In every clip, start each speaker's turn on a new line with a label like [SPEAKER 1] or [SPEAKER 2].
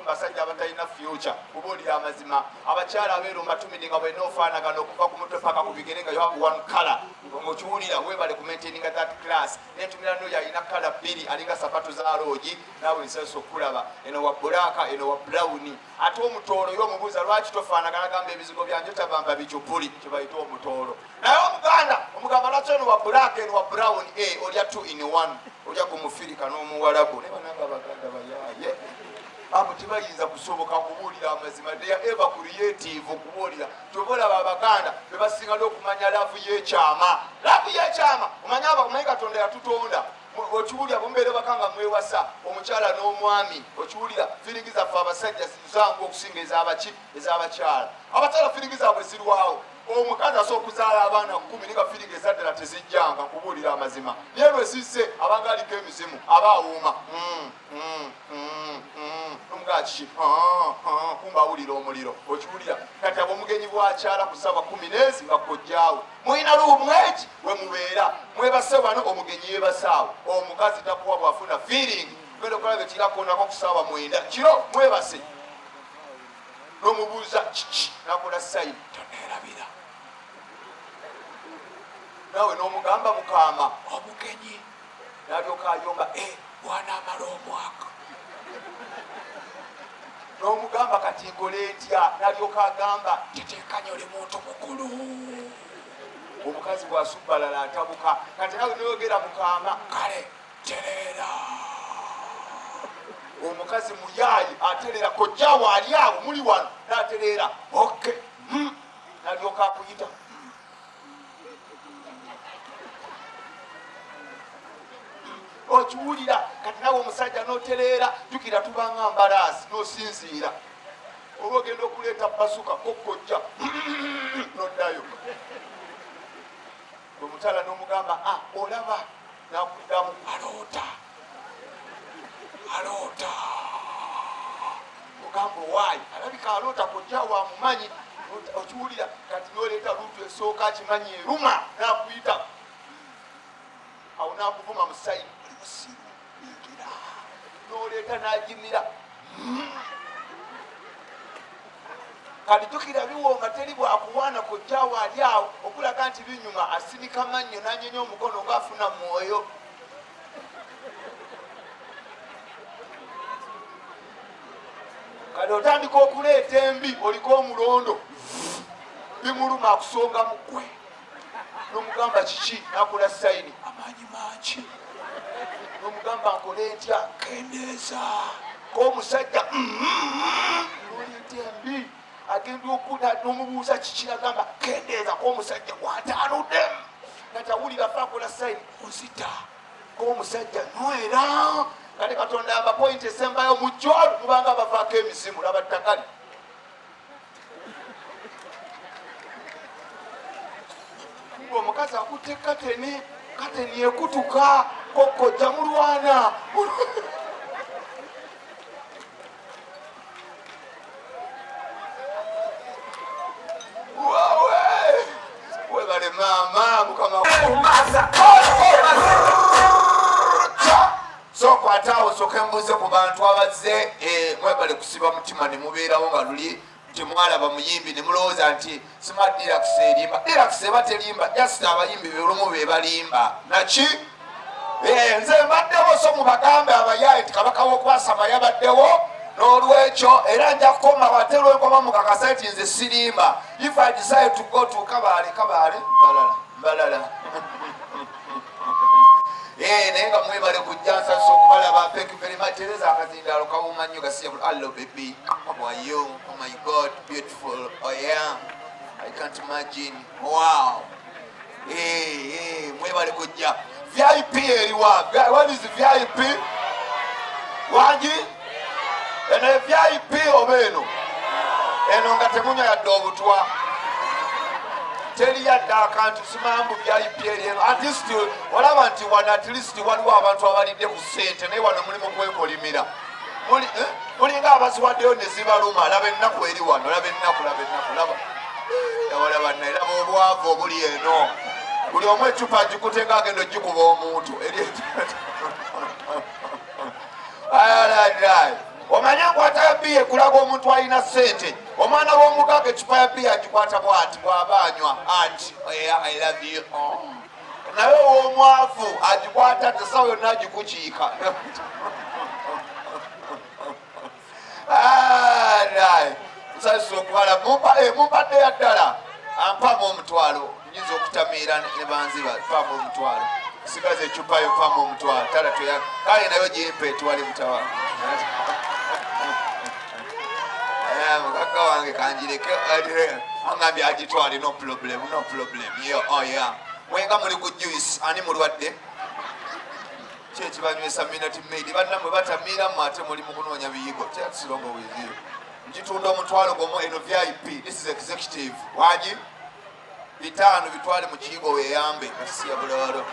[SPEAKER 1] basajja abatalina future kubuulira amazima abakyala abeera omatumidi nga bwena ofaanagana okuva ku mutwe paka ku bigere nga you have one color ngokiwulira webale ku maintaininga that class nentumira noyo alina kala bbiri alinga sapatu za loogi naawe nsaso okulaba eno wa bulaka eno wa brown ate omutoolo yo omubuuza lwaki tofaanagana gamba ebizigo byanje tabamba bicupuli kyebayita omutoolo naye omuganda omugamba lwaki eno wa bulaka eno wa brown olya 2 in 1 olya gumufirika n'omuwalabu naye bananga abaganda bayaye abo tebayinza kusoboka kubuulira amazima they are ever creative okubuulira kyobolaba abaganda bebasinga n'okumanya laavu y'ekyama omanyi katonda yatutonda okiwulira bumbeere bakanga mwewasa omukyala n'omwami okiwulira firingi zaffe abasajja zizangu okusinga ez'abakyala abakyala firingi zaabwe zirwawo omukazi asobola okuzaala abaana 10 nga firingi ezaddala tezijjanga kubuulira amazima naye lwesisse abanga aliko emizimu aba awuuma omugaki kumba awulira omuliro okiwulira kati abo omugenyi bwakyala ku ssaawa 10 nga kojjaawe mulina luumweki we mubeera mwebase wano omugenyi yebasaawo omukazi takuwa bwafuna firingi genda okulaba ekirakonako ku ssaawa 9 kiro mwebase n'omubuuza kiki nakola sayini toneerabira nawe n'omugamba mukaama omugenyi nalyoka ayomba bwanaamala omwaka n'omugamba kati nkole ntya nalyoka agamba teteekanya oli muntu mukulu omukazi bwasubbalala atabuka kati nawe noyogera mukaama kale tereera omukazi muyaayi atereera kojjaawo ali awo muli wano natereera oke nalyoka akuyita okiwulira kati nawe omusajja notereera jukira tubanga mbalaasi nosinziira oba ogenda okuleeta basuka kokojja noddayo omukyala n'omugamba olaba nakuddamu aloota ogamba owaayi alabika aloota kojja wamumanyi okiwulira kati noleeta luutu esooka akimanyi eruma nakuyita awo nakuvuma musayini musiruigira noleeta nagimira kalijukira biwonga teri bwakuwaana kojjaawo ali awo okulaga nti binyuma asirika mannyo nanyenya omukono ngaafuna mwoyo kale otandika okuleeta embi oliko omulondo bimuluma akusonga mukwe n'omugamba kiki nakola sayini amaanyi mangi n'omugamba nkole ntya kendeeza k'omusajja noleeta embi agenda okuda n'omubuuza kiki agamba kendeeza k'omusajja gwataanudde natawulira fe akola sayini ozita k'omusajja nwera kale katonda abapointi esembayo mujjolo mubanga bavaako emizimu laba ttagali omukazi akutte kateni ekutuka kokojja mulwana webale maama mukama sokwataawo soke mbuze ku bantu abazze mwebale kusiba mutima ne mubeerawo nga luli nti mwalaba muyimbi ne mulowooza nti smart Dirax erimba Dirax eba terimba just abayimbi belumu be balimba naki nze mbaddewo so mubagambe abayaye nti kabaka w'okwasama yabaddewo n'olwekyo era nja kukoma wate lwenkoma mukakasa nti nze sirimba if I decide to go to kabaale mbalala naye nga mwebale kujja nsasa okubalaba thank you very much tereza akazindaalo kawuma nnyo Gasiya Buloloo hello baby how are you oh my god beautiful oh yeah I can't imagine wow mwebale kujja VIP eriwa what is VIP wangi eno VIP obeeno eno nga temunya yadde obutwa teri yadde akantu simambu VIP eno at least walaba nti wano at least waliwo abantu abalidde ku ssente naye wano mulimu kwekolimira mulinga abaziwaddeyo ne zibaluma laba ennaku eri wano laba ennaku walaba naye laba obwavu obuli eno buli omu ecupa agikutenga agenda ogikuba omuntu eri omanya nkwata ya bbiya ekulaga omuntu alina ssente omwana w'omugaga ecupa ya bbiya agikwata bw'ati bw'aba anywa ati I love you naye ow'omwavu agikwata tesawo yonna agikukiika nsasisa okubala mumpadde ya ddala ampamu omutwalo nyinza okutamiira ne banziba pamu omutwalo sigaza ecupa yo pamu omutwalo tala toya kale nayo gimpe tuwali mutawa mukaka wange kanjireke angambye agitwale no problem mwenga muli ku juice ani mulwadde kyekibanywesa minute maid bannamwe batamiiramu ate muli mu kunoonya biyigo kyakisirongo weziyo nkitunda omutwalo gomu eno VIP this is executive wagi bitano bitwale mu kiyigo weeyambe Gasiya Buloloo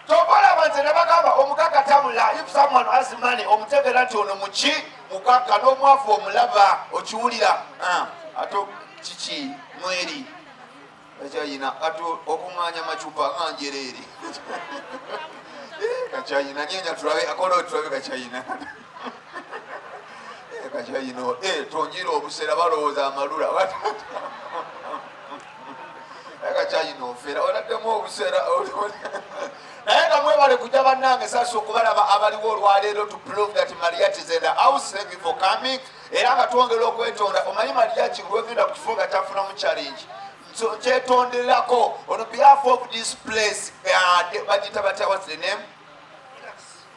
[SPEAKER 1] tobalaba nze ne bagamba omugagga tamula if someone has money omutegera nti ono muki mugagga n'omwavu omulaba okiwulira ate kiki mweri kakyayina ate okuŋŋaanya macupa ŋanjereeri kakyayina nyenya tulabe akola tulabe kakyayina kakyayina tonjira obusera balowooza amalula kakyayina ofera oladdemu obusera naye nga mwebale kujja bannange sasa okubalaba abaliwo olwaleero to prove that Mariachi is in the house. Thank you for coming. Era nga twongera okwetonda omanyi Mariachi lwegenda ku kifo nga kyafunamu challenge kyetonderako on behalf of this place bagita batya what's the name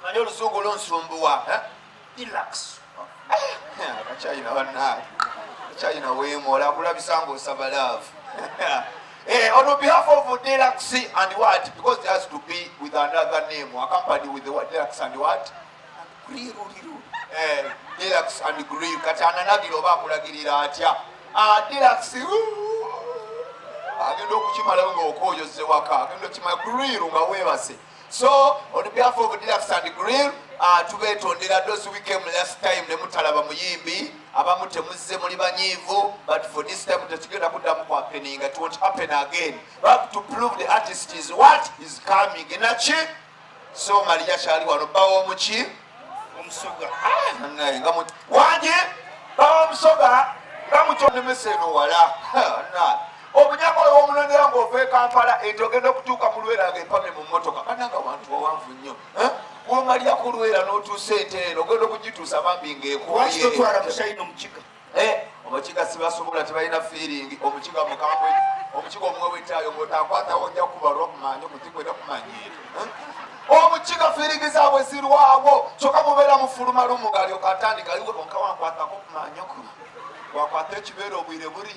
[SPEAKER 1] manyi olusungu olwonsumbuwa Deluxe kakyayina bannaye kakyayina weemola akulabisa ng'osaba love on behalf of Deluxe and what? Because it has to be with another name, accompanied with the word Deluxe and what? Deluxe and Grill. Katana nagiro bakulagirira atya. Deluxe. Agendo kuchimala ngo okoyo zewaka. Agendo chima Grill nga webase. So on behalf of Deluxe and Grill, tubetondera those who came last time ne mutalaba muyimbi abamu temuzze muli banyiivu, but for this time tekigenda kuddamu ku happening. It won't happen again. We have to prove the artist is what is coming. Nachi so Mariachi ali wano bawo muki omusoga wanje bawo omusoga nga mukyonnemeseno wala obunyakole w'omunonera ng'ova e Kampala ente ogenda okutuuka mu Lwera ng'empame mu mmotoka bananga abantu bawanvu nnyo bw'omalya ku Lwera n'otuusa ente eno ogenda okugituusa bambi ng'ekutwala musayina omukiga omukiga sibasobola tebalina feeling omukiga mukambwe omukiga omumwe wetaayo ng'otakwatawo ojja kubalwa kumanyi okutigwera kumanyiira omukiga feeling zaabwe zirwawo kyokka mubeera mufuluma lumu ng'alyoka atandika liwe onka wankwatako kumanyoko wakwata ekibeera obwire buri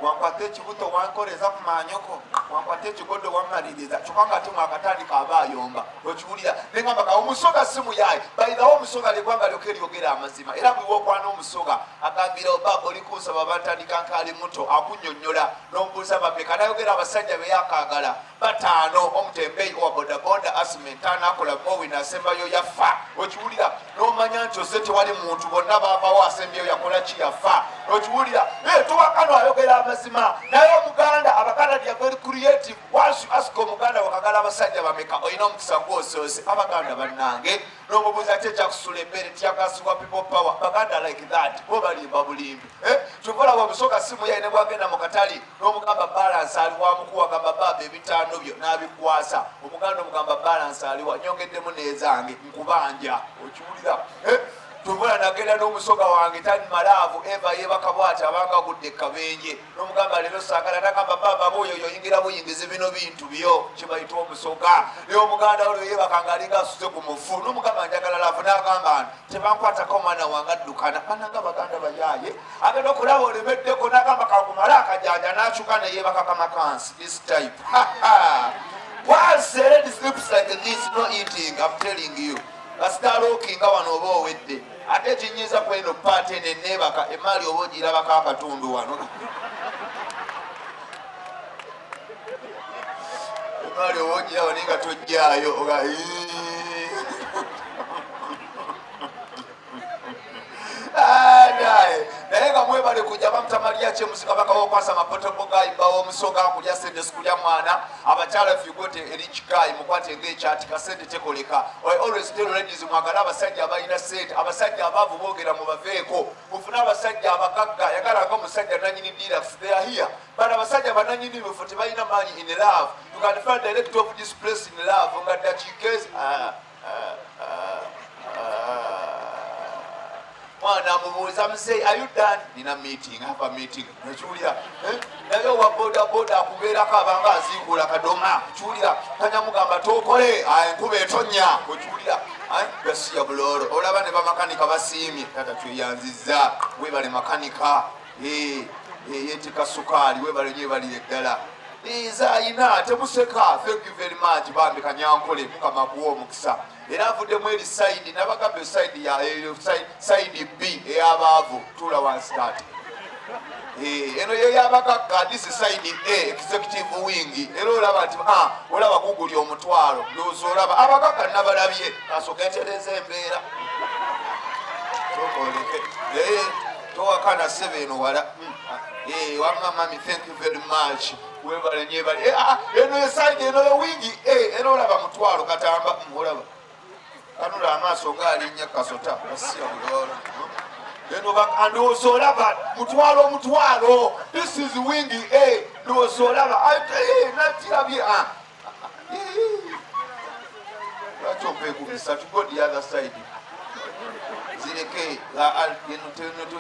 [SPEAKER 1] wankwata ekibuto wankoreza ku manyoko wankwata ekigoddo wamaliriza kyokka nga ate mwakatandika aba ayomba okiwulira nengamba ka omusoga simu yayi bayirawo omusoga lyegwanga lyoka eryogera amazima era bwiwa okwana omusoga agambira obaba oli kunsaba bantandika nkaali muto akunnyonnyola n'omubuuza bameka nayogera abasajja beyakaagala bataano omutembeeyi owa bodaboda asimentaana akola mowi nasembayo yafa okiwulira n'omanya nti ose tewali muntu bonna baavawo asembyeyo yakola ki yafa okiwulira tuwakano ayogera amazima naye omuganda abaganda they are very creative. Once you ask omuganda wakagala abasajja bameka olina omukisa gwosoose abaganda bannange n'omubuuza ki ekyakusula emmere tyagasibwa people power baganda like that bo balimba bulimbi tuvolaba omusoga simu yaine bwagenda mu katali n'omugamba balance aliwa mukuwagamba baba ebitaano byo n'abikwasa omuganda omugamba balance aliwa nyongeddemu n'ezange nkubanja okiwulira tuvola nagenda n'omusoga wange tani malaavu eva yebaka bwati abanga gudde kabenje n'omugamba leero saagala nagamba baba bwoyo yoyingira buyingize bino bintu byo kibayita omusoga naye omuganda olwo yebaka ngaalinga asuze ku mufu n'omugamba njagala laavu n'agamba tebankwatako omwana wange addukana bananga baganda bayaye agenda okulaba olemeddeko n'agamba kakumala akajanja n'akyuka neyebaka kamakansi this type once a lady sleeps like this no eating I'm telling you basitalokinga wano oba owedde ate ekinyiza kweno paate nenebaka emaali oba ogirabako akatundu wano emaali oba ogiraba naye nga tojjaayo naye nga mwebale kujja bamuta Mariachi musikabaka wokwasa amapotopo gayimbawo omusoga kulya sente sikulya mwana abakyala if you got a rich guy mukwate ng'ekyati kasente tekoleka. I always tell ladies mwagala abasajja abalina sente abasajja abaavu boogera mubaveeko mufune abasajja abagagga yagalanga omusajja nanyini deluxe they are here but abasajja bananyini bifu tebalina maanyi in love. You can find the director of this place in love nga dakikezi mwana mubuuza muse are you done nina meeting have a meeting nekiwulira naye wa boda akubeerako abanga azingula kadoma kiwulira kanyamugamba tokole enkuba etonya wekiwulira Gasiya Buloloo olaba ne bamakanika basiimye tata tweyanziza webale makanika yetika sukaali webale nyo ebalire eddala ayina temuseka. Thank you very much bambi Kanyankole mukama kuwa omukisa era avuddemu eri side nabagambe side ya side B ey'abaavu tula one start eno yeyabagagga this side A executive wing era olaba nti olaba kuguli omutwalo ndowooza olaba abagagga nabalabye asooka entereza embeera tokoleke towakana sebe eno wala wamamami thank you very much webale nyebale eno esaidi eno ewingi era olaba mutwalo katamba olaba kanula amaaso ngaalinnya kasota Gasiya Buloloo eno ndowooza olaba mutwalo this is wingi ndowooza olaba nakirabye lwaki ompeegumisa to go the other side zireke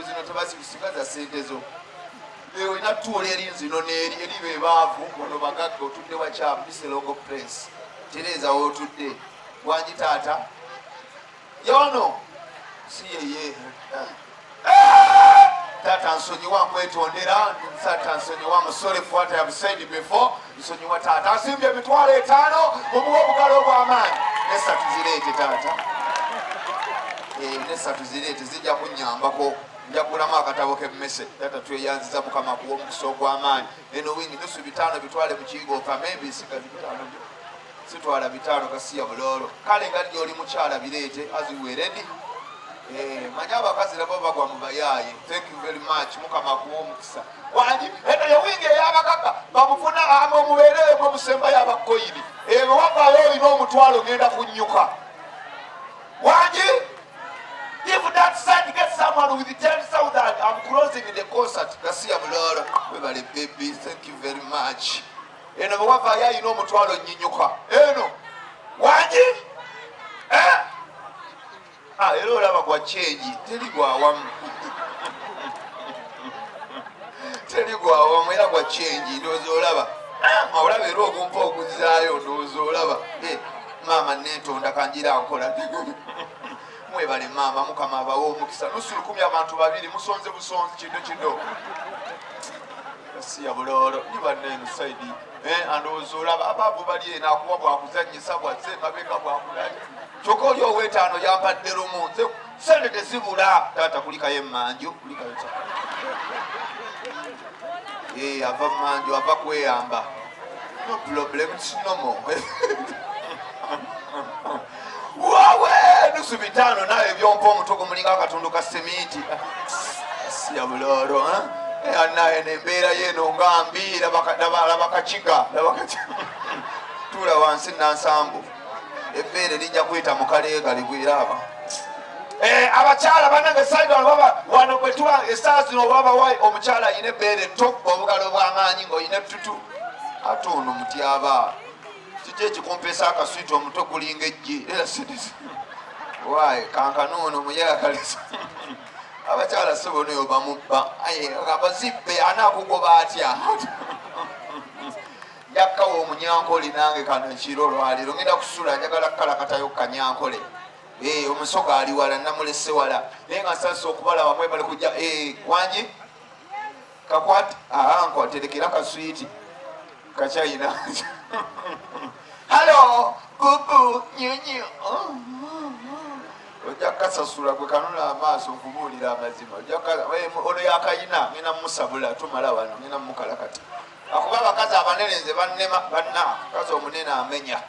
[SPEAKER 1] zino tebazisigaza sente zo olina tuula eri nzino n'eri eri bebaavu ono bagagga otudde wakyamu biselongo prince tereeza wootudde wangi taata yono si yeye taata nsonyiwa nkwetondera taata nsonyiwa musole what I have said before nsonyiwa taata asimbye emitwalo 5 mubuwa obugalo bw'amaanyi nesatu zireete taata nesatu zireete zijja kunnyambako njagulamu akatabo k'emmese taata tweyanziza mukama kuwa omukisa ogw'amaanyi eno wingi nusu 5 bitwale mu kiigoka maybe sigazi 5 sitwala 5 Gasiya Buloloo kale nga ddyo oli mukyala bireete aziweredi manye abakazi nabo bagwa mu bayaaye. Thank you very much mukama kuwa omukisa wangi eno yewingi ey'abagagga bamufuna omubeereemu omusembayo abakoyiri wavaayo olina omutwalo ngenda kunnyuka wangi. If that side gets someone with 10,000, I'm closing the concert. Gasiya Buloloo, webale baby, thank you very much. Eno wavaayo alina omutwalo nnyinyuka eno wangi era olaba gwa kyenji teri gwawamu teri gwawamu era gwa kyenji ndowooza olaba olaba era ogumpa oguzaayo ndowooza olaba maama nentonda kanjira nkola mwebale maama mukama abawe omukisa nusu 10 abantu 2 musonze busonzi kido Gasiya Buloloo ni banneeno saidi andowooza olaba abaavu bali eno akuwa bwakuzannyisa bwazze mabega bwakulali kyokka oli ow'etaano yampadde lumu sente tezibula taata kulikayo emmanju kulikayo ava mmanju ava kweyamba no problem sinomo wawe nusu 5 nawe ebyompa omutwe gumulinga akatundu ka seminti Gasiya Buloloo naye nembeera yeno ngambi labakakiga tula wansi nansambu ebbeere lijja kwita mukaleega ligwiraaba abakyala banange saida wano bwe tuba esaawa zino babawa omukyala ayina ebbeere etto obugalo bw'amaanyi ng'oyina ettutu ate ono mutyaba kiki ekikumpesa akaswiti omutwe gulinga ejje era sidisi waye kankanuuno muyakalisa abakyala siboneyo bamubba abazibbe anaakugoba atya yakkawo omunyankole nange kano ekiro lwaliro ngenda kusula njagala kukalakatayo Kanyankole omusoga ali wala namulese wala naye nga nsasa okubalaba mwebale kujja wangi kakwati nkwaterekera kaswiti kakyayina halo bubu nyonyo ojja kasasula gwe kanula amaaso nkubuulira amazima ono yakayina ngenda mumusabula tumala wano ngenda mumukalakata akuba abakazi abanene nze bannema banna kazi omunene amenya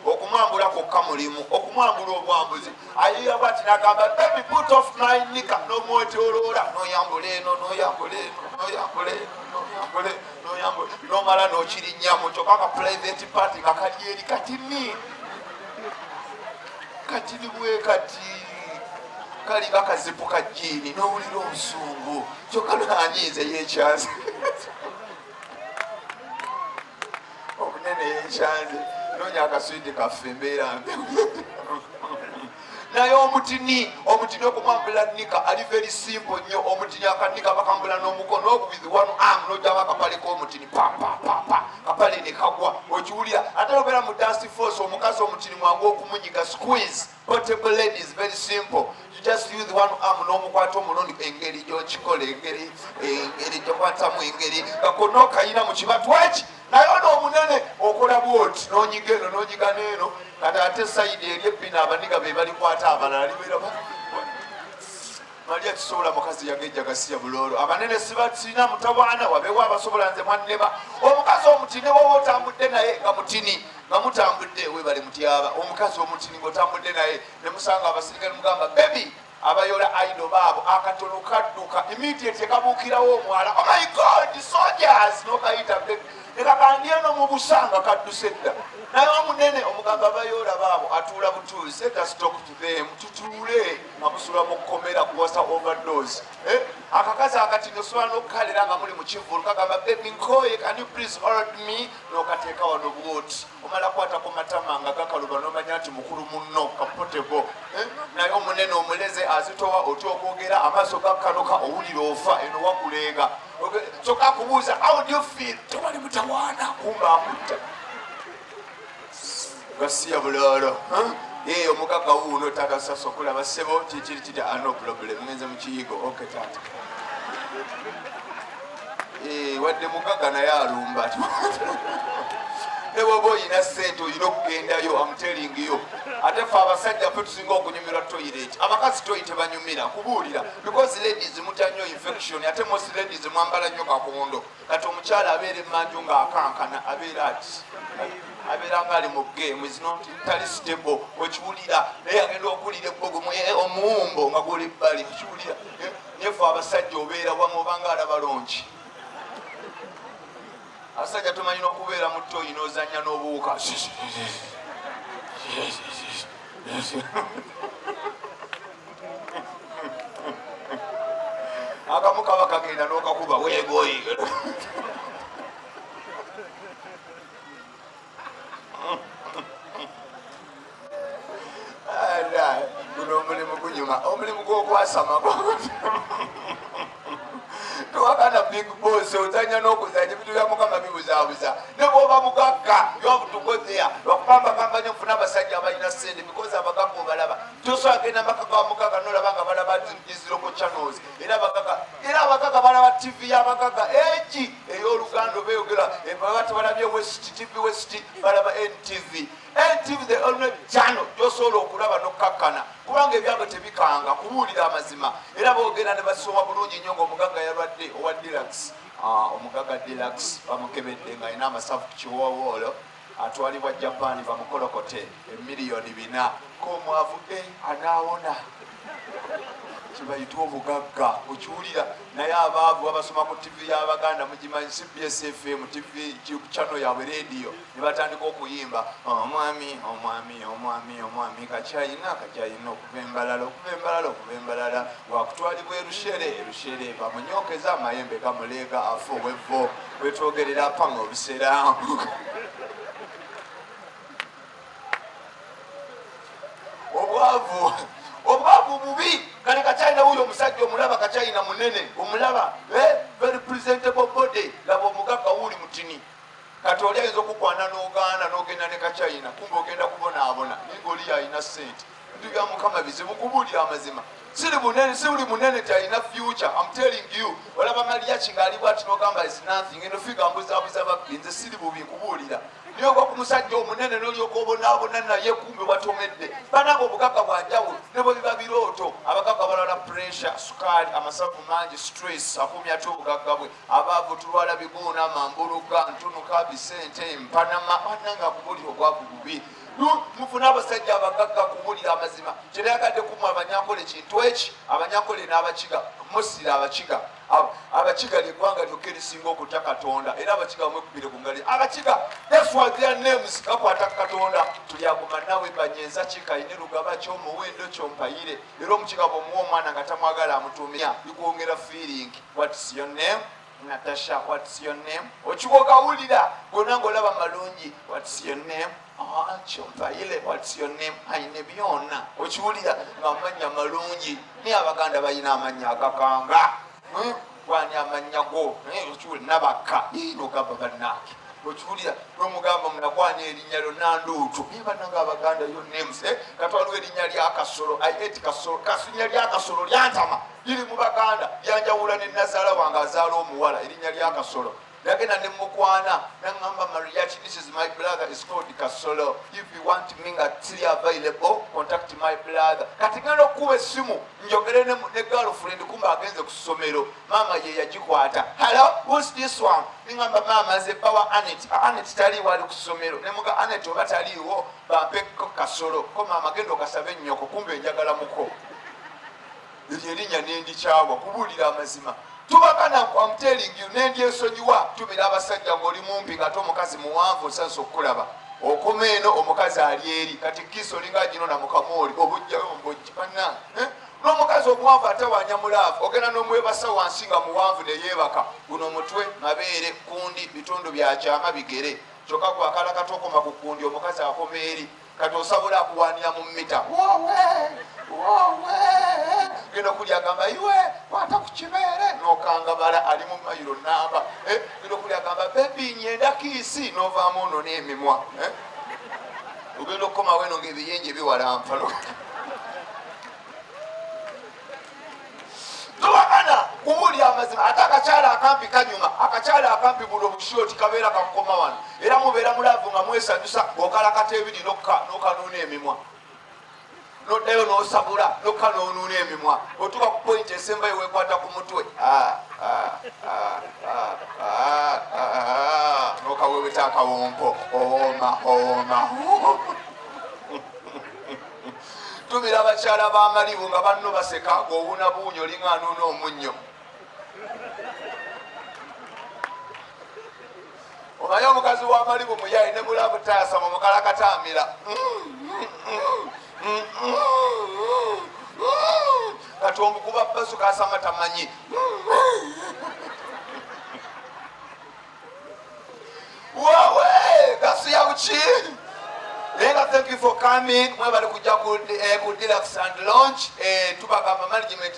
[SPEAKER 1] okumwambula kwokka mulimu okumwambula obwambuzi ayiya bwati nagamba baby put off my nika nomwetoloola noyambula eno noyambula eno noyambula eno noyambula noyambula nomala nokirinyamu kyokka ka private party nga kali eri katini katini bwe kati kali kakazipu ka jini nowulira obusungu kyokka nanyiize yekyanze obunene yekyanze nonya akaswidi kaffe embeera mbi naye omutini okumwambula nika ali very simple nnyo omutini akanika bakambula n'omukono with one arm nojjako akapale k'omutini papapapa kapale ne kagwa okiwulira ate obeera mu dance force omukazi omutini mwangu okumunyiga squeeze portable lady is very simple you just use one arm n'omukwata omulundi engeri gyokikola engeri gyokwatamu engeri kakono okayina mu kibatu eki naye ono omunene okola bwoti nonyiga eno nonyiga n'eno kati ate sayidi eri ebbina abaniga be balikwata abalala libeera Mariachi kisobola mukazi yagejja Gasiya Buloloo abanene sina mutawaana wabeewo abasobola nze mwanneba omukazi omutine woba otambudde naye nga mutini nga mutambudde webale mutyaba omukazi omutini ng'otambudde naye ne musanga abasirikale mugamba bebi abayola aido baabo akatono kadduka immediate kabuukirawo omwala oh my god soldiers nokayita bebi nekakandi eno mu busanga kadduse dda naye omunene omugamba abayola baabo atuula butuuli set us talk to them tutuule nga musula mu kkomera kuwasa overdose akakazi akati nosobola n'okukalira nga muli mu kivulu kagamba baby nkoye can you please hold me n'okateeka wano bwoti omala kwatako matama nga gakaluba n'omanya nti mukulu munno kapotebo naye omunene omuleze azitowa otya okwogera amaaso gakkanuka owulira ofa eno wakulenga kyokka kubuuza how do you feel tewali mutawaana kumba akutta Gasiya Buloloo omugaga wuuno tata sasokola basebo kikiri kiti no problem ngenze mu kiyigo okay tata wadde mugaga naye alumba ne bwoba oyina ssente oyina okugendayo am telling you ate ffe abasajja ffe tusinga okunyumirwa toilet abakazi toyi tebanyumira kubuulira because ladies mutya nnyo infection ate most ladies mwambala nnyo kakondo kati omukyala abeera emmanju ng'akankana abeera ati abeera ngaali mu game is not tali stable okiwulira naye agenda okuwulira ebbogomu omuwumbo nga guli bbali kiwulira nyefe abasajja obeera wamu obanga alabalonki abasajja tomanyina okubeera mu toyi n'ozannya n'obuwuka akamu kaba kagenda n'okakuba weegoyi guno omulimu gunyuma omulimu gw'okwasama towakana big boss ozanya n'okuzanya ebintu bya mukama bibuzaabuza ne bw'oba mugagga you have to go there lwakupambagamba nyo nfuna abasajja abalina ssente because abagagga obalaba tosobola agenda makaga wa mugagga n'olaba nga balaba iziroko channels era abagagga balaba tv y'abagagga egi ey'oluganda beeyogera baba tebalabye west tv west balaba ntv the only channel gyosobola okulaba n'okkakkana kubanga ebyago tebikanga kubuulira amazima era boogenda ne basoma bulungi nnyo ng'omugagga yalwadde owa Deluxe omugagga Deluxe bamukebedde ng'alina amasafu kiwoowoolo atwalibwa Japan bamukolokote emiliyoni 4 k'omwavu anaawona kibayitwa obugagga okiwulira naye abaavu abasoma ku tv y'abaganda mugimanyi CBS FM tv channel yaabwe rediyo ne batandika okuyimba omwami kakyayina okuva embalala wakutwalibwa erushere bamunyokeza amayembe gamuleega afe obwevo wetwogerera apanga obuseera obwavu bubi kale kakyayina wuyo omusajja omulaba kakyayina munene omulaba very presentable body laba omugagga wuuli mutini kati oli ayinza okukwana n'ogaana n'ogenda ne kakyayina kumbe ogenda kubonaabona naye ngaoli yalina ssente bintu bya mukama bizibu kubuulira amazima siri munene ti alina future I'm telling you olaba Mariachi ng'ali bwati n'ogamba is nothing eno figa mbuzaabuza babbi nze siri bubi nkubuulira niyo gwa ku musajja omunene n'olyoka obonaabona naye kumbe watomedde bananga obugagga bwanjawulo ne bwe biba birooto abagagga balwala pressure sukaali amasavu mangi stress akumya ate obugagga bwe abaavu tulwala biguuna mambuluga ntunuka bisente empanama wananga akubuulira obwavu bubi mufuna abasajja abagagga kubulira amazima kyenayagadde kumwa abanyankole kintu eki abanyankole n'abakiga musira abakiga abakiga ly'eggwanga lyokka erisinga okutya katonda era abakiga bamwekubire ku ngali abakiga that's why their names gakwata katonda tulyaguma nawe banyenza kikayine lugaba kyomuwendo kyompayire era omukiga bwomuwa omwana nga tamwagala amutumya bikwongera feeling. What's your name? Natasha. What's your name? Okiwogawulira gonna ng'olaba malungi. What's your name? Kyompayire. What's your name? Ayine byonna okiwulira ng'amannya malungi naye abaganda balina amannya agakanga gwani amannya go okiwulira nabakka nogamba bannange okiwulira n'omugamba munagwana erinnya lyo nanduutu naye bannanga abaganda yo names katwaliwo erinnya lyakasolo eti kasolo kasinnya lyakasolo lyantama liri mu baganda lyanjawula ne nazaala wange azaala omuwala erinnya lyakasolo nagenda ne mukwana nangamba Mariachi, this is my brother, is called Kasolo. If you want me still available, contact my brother. Kati ngenda okuba essimu njogere ne girlfriend kumba agenze ku ssomero mama ye yagikwata. Hello, who's this one? Ningamba mama ze bawa Anet tali wali ku ssomero ne muga Anet oba taliwo bampe Kasolo ko mama genda okasabe nnyoko kumbe njagala muko erinnya nendikyawa kubulira amazima. Tubakana I'm telling you nendyesonyiwa tumira abasajja ng'oli mumpi ng'ate omukazi muwanvu osansa okulaba okoma eno omukazi ali eri kati kiso olinga gino na mukamooli obujjayo mbojji banna n'omukazi omuwanvu ate wanyamulaavu ogenda n'omwebasa wansi nga muwanvu ne yeebaka guno omutwe mabeere kundi bitundu byakyama bigere kyokka gwakala kati okoma ku kundi omukazi akoma eri kati osabula akuwanira mu mmita genda okulya agamba iwe kwata ku kibeere n'okangabala ali mu mayiro namba genda okulya agamba bebi nyenda kiisi n'ovaamu ono n'emimwa ogenda okukomawo eno ng'ebiyenje biwalampa tubagana kubulya amazima ate akakyala akampi kanyuma akakyala akampi buno bushoti kabeera kakukoma wano era mubeera mulaavu nga mwesanyusa okalakata ebiri n'okanuuna emimwa noddayo n'osabula n'okanuunuuna emimwa otuka ku pointi esembayo weekwata ku mutwe n'okaweweta akawompo ooma tumira abakyala b'amalibu nga banno baseka g'owuna buunyo olinga anuuna omunnyo omanyi omukazi w'amalibu muyayi ne mulabu taasa mu mukalakatamira kati omukuba basu kasama tamanyi wawe Gasiya buki Nenga, thank you for coming. Mwebale kujja ku Deluxe and Launch. Tubagamba management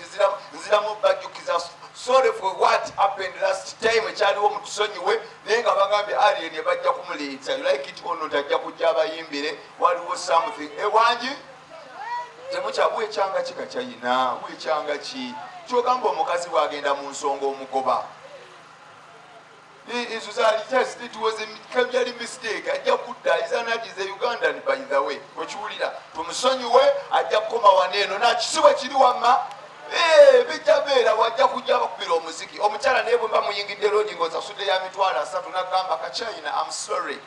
[SPEAKER 1] ziramu bajukiza sorry for what happened last time. Ekyaliwo mutusonyiwe nenga bagambye alien bajja kumuleeta. You like it or not, ajja kujja abayimbire waliwo something. Ewanji temukyabwe ekyanga kika kyayina wekyanga ki kyogamba omukazi bwagenda mu nsonga omugoba it was a mistake. Ajja kudda is an Ugandan by the way. Okiwulira tumusonyiwe ajja kukoma waneeno nakisiwe kiri wamma bijja beera wajja kujja bakubira omuziki omukyala naye bwe mba muyingidde loodi ng'osasudde ya mitwalo 3 n'agamba kachina I'm sorry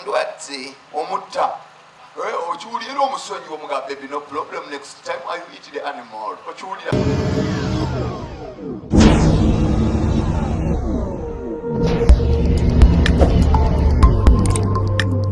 [SPEAKER 1] ndwadde omutta okiwulira omusonyiwe omugamba baby no problem next time I will eat the animal okiwulira